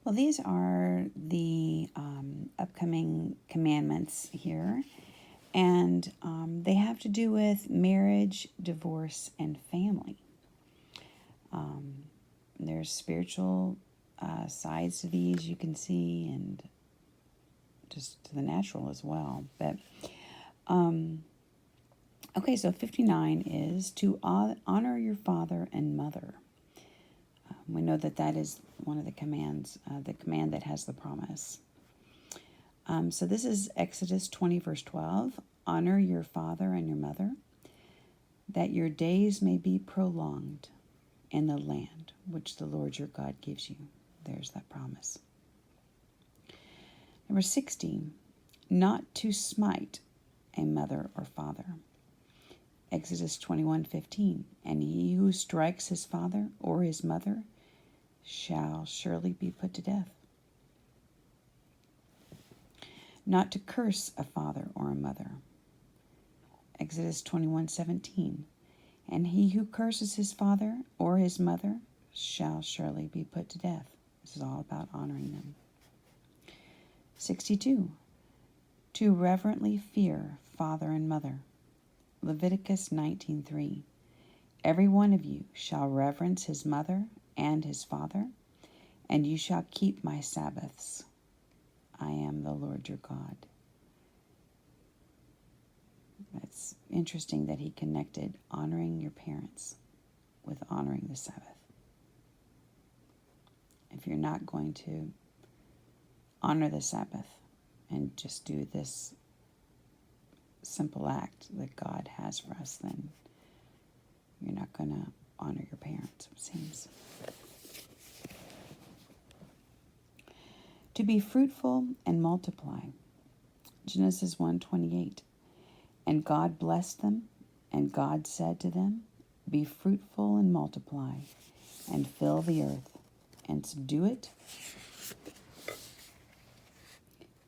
Well, these are the upcoming commandments here, and they have to do with marriage, divorce, and family. There's spiritual sides to these you can see, and just to the natural as well. But okay, so 59 is to honor your father and mother. We know that that is one of the commands, the command that has the promise. So this is Exodus 20, verse 12. Honor your father and your mother, that your days may be prolonged in the land which the Lord your God gives you. There's that promise. Number 16, not to smite a mother or father. Exodus 21:15. And he who strikes his father or his mother shall surely be put to death. Not to curse a father or a mother. Exodus 21:17. And he who curses his father or his mother shall surely be put to death. This is all about honoring them. 62. To reverently fear father and mother. Leviticus 19:3. Every one of you shall reverence his mother and his father, and you shall keep my Sabbaths. I am the Lord your God. It's interesting that he connected honoring your parents with honoring the Sabbath. If you're not going to honor the Sabbath and just do this simple act that God has for us, then you're not going to honor your parents, it seems. To be fruitful and multiply. Genesis 1:28. And God blessed them, and God said to them, be fruitful and multiply, and fill the earth, and subdue it,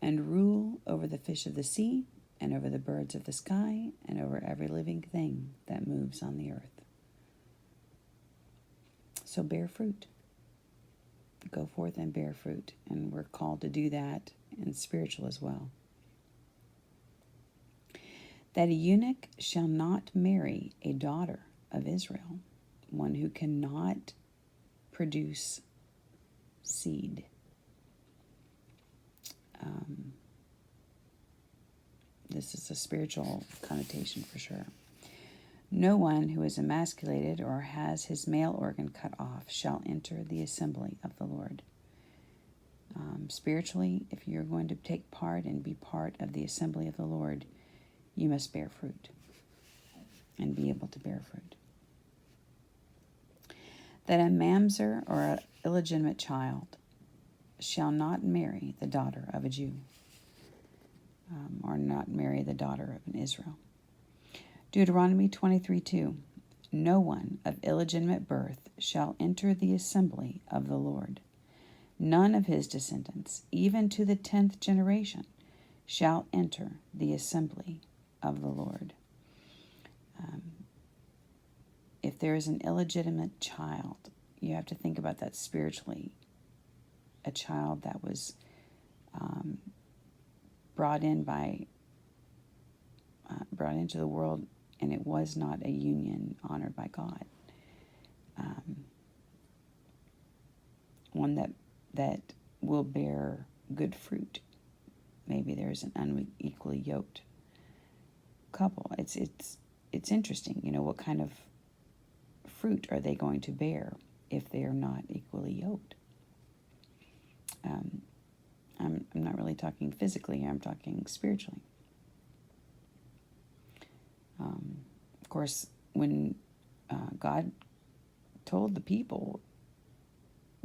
and rule over the fish of the sea, and over the birds of the sky, and over every living thing that moves on the earth. So bear fruit. Go forth and bear fruit, and we're called to do that in spiritual as well. That a eunuch shall not marry a daughter of Israel, one who cannot produce seed. This is a spiritual connotation for sure. No one who is emasculated or has his male organ cut off shall enter the assembly of the Lord. Spiritually, if you're going to take part and be part of the assembly of the Lord, you must bear fruit and be able to bear fruit. That a mamzer or an illegitimate child shall not marry the daughter of a Jew, or not marry the daughter of an Israel. Deuteronomy 23:2. No one of illegitimate birth shall enter the assembly of the Lord. None of his descendants, even to the 10th generation, shall enter the assembly of the Lord. If there is an illegitimate child, you have to think about that spiritually. A child that was brought into the world, and it was not a union honored by God. One that will bear good fruit. Maybe there's an unequally yoked couple. It's interesting, what kind of fruit are they going to bear if they are not equally yoked? I'm not really talking physically, I'm talking spiritually. Of course, when God told the people,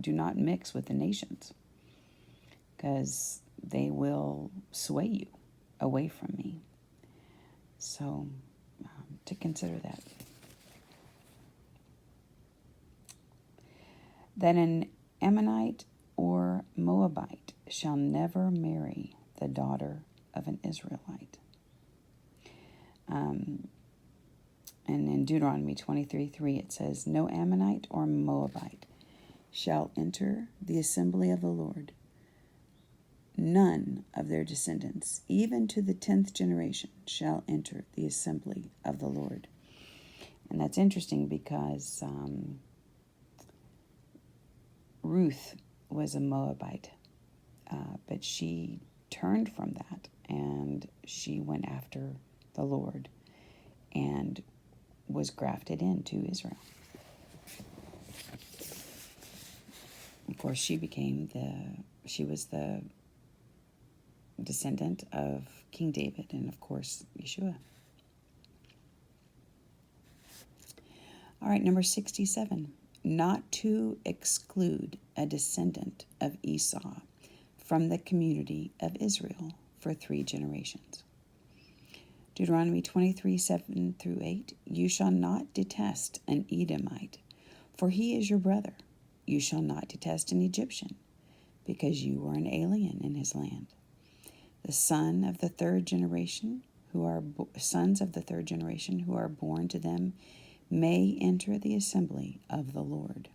do not mix with the nations, because they will sway you away from me. So, to consider that. That an Ammonite or Moabite shall never marry the daughter of an Israelite. And in Deuteronomy 23:3 it says, no Ammonite or Moabite shall enter the assembly of the Lord. None of their descendants, even to the 10th generation, shall enter the assembly of the Lord. And that's interesting because Ruth was a Moabite, but she turned from that and she went after the Lord and was grafted into Israel. Of course, she was the descendant of King David and, of course, Yeshua. All right, number 67. Not to exclude a descendant of Esau from the community of Israel for 3 generations. Deuteronomy 23, 7 through 8. You shall not detest an Edomite, for he is your brother. You shall not detest an Egyptian, because you are an alien in his land. The sons of the third generation who are born to them may enter the assembly of the Lord.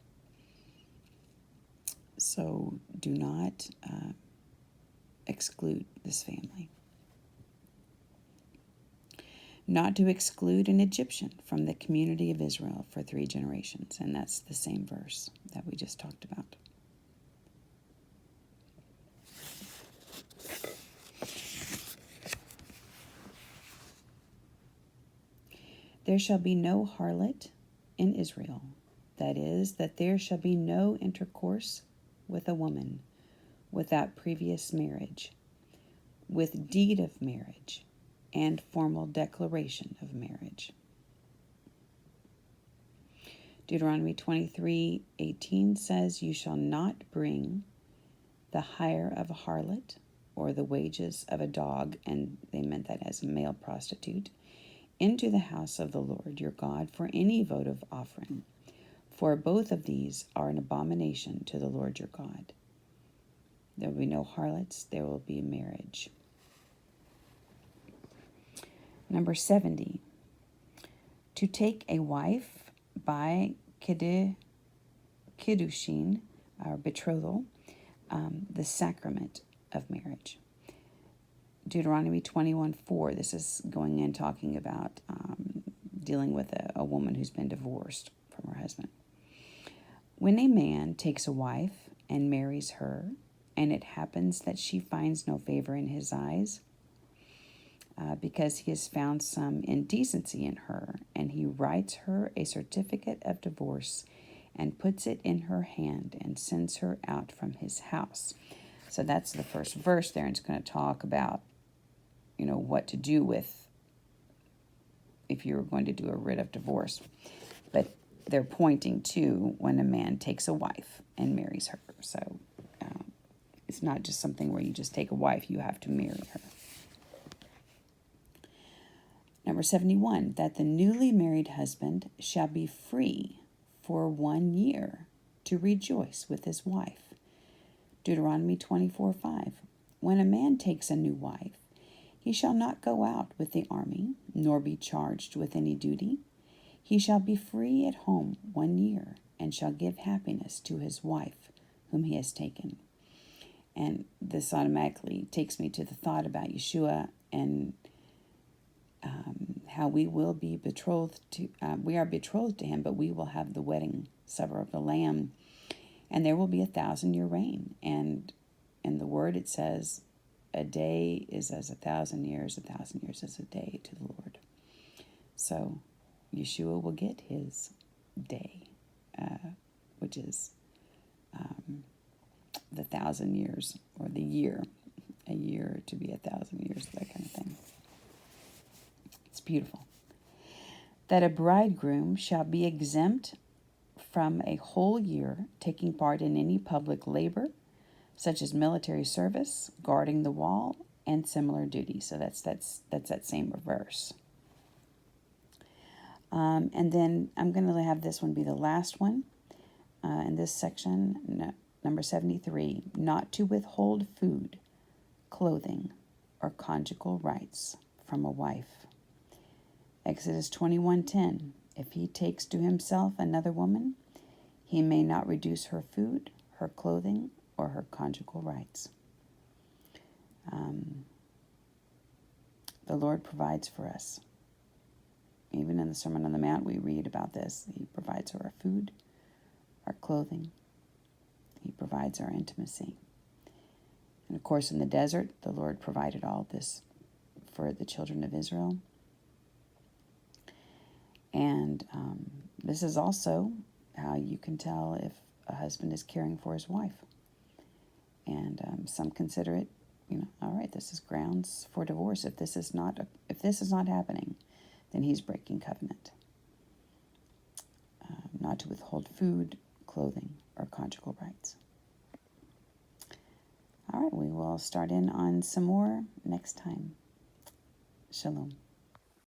So do not exclude this family. Not to exclude an Egyptian from the community of Israel for 3 generations. And that's the same verse that we just talked about. There shall be no harlot in Israel. That is, that there shall be no intercourse with a woman without previous marriage, with deed of marriage, and formal declaration of marriage. Deuteronomy 23:18 says, you shall not bring the hire of a harlot or the wages of a dog, and they meant that as a male prostitute, into the house of the Lord your God for any votive offering. For both of these are an abomination to the Lord your God. There will be no harlots, there will be marriage. Number 70. To take a wife by kiddushin, or betrothal, the sacrament of marriage. Deuteronomy 21:4. This is going in talking about dealing with a woman who's been divorced from her husband. When a man takes a wife and marries her, and it happens that she finds no favor in his eyes, because he has found some indecency in her, and he writes her a certificate of divorce and puts it in her hand and sends her out from his house. So that's the first verse there, and it's going to talk about, what to do with if you're going to do a writ of divorce. But they're pointing to when a man takes a wife and marries her. So it's not just something where you just take a wife, you have to marry her. Number 71, that the newly married husband shall be free for 1 year to rejoice with his wife. Deuteronomy 24:5. When a man takes a new wife, he shall not go out with the army, nor be charged with any duty. He shall be free at home 1 year, and shall give happiness to his wife, whom he has taken. And this automatically takes me to the thought about Yeshua and how we will be betrothed to, we are betrothed to him, but we will have the wedding supper of the Lamb, and there will be 1,000-year reign. And in the word it says, a day is as 1,000 years, 1,000 years as a day to the Lord. So Yeshua will get his day, which is the 1,000 years, or the year, a year to be 1,000 years, that kind of thing. It's beautiful. That a bridegroom shall be exempt from a whole year taking part in any public labor, such as military service, guarding the wall, and similar duties. So that's that same verse. And then I'm going to have this one be the last one in this section, number 73, not to withhold food, clothing, or conjugal rights from a wife. Exodus 21:10, if he takes to himself another woman, He may not reduce her food, her clothing, or her conjugal rights. The Lord provides for us. Even in the Sermon on the Mount, we read about this. He provides our food, our clothing. He provides our intimacy. And of course, in the desert, the Lord provided all this for the children of Israel. And this is also how you can tell if a husband is caring for his wife. And some consider it, all right, this is grounds for divorce. If this is not happening, then he's breaking covenant. Not to withhold food, clothing, or conjugal rights. All right, we will start in on some more next time. Shalom.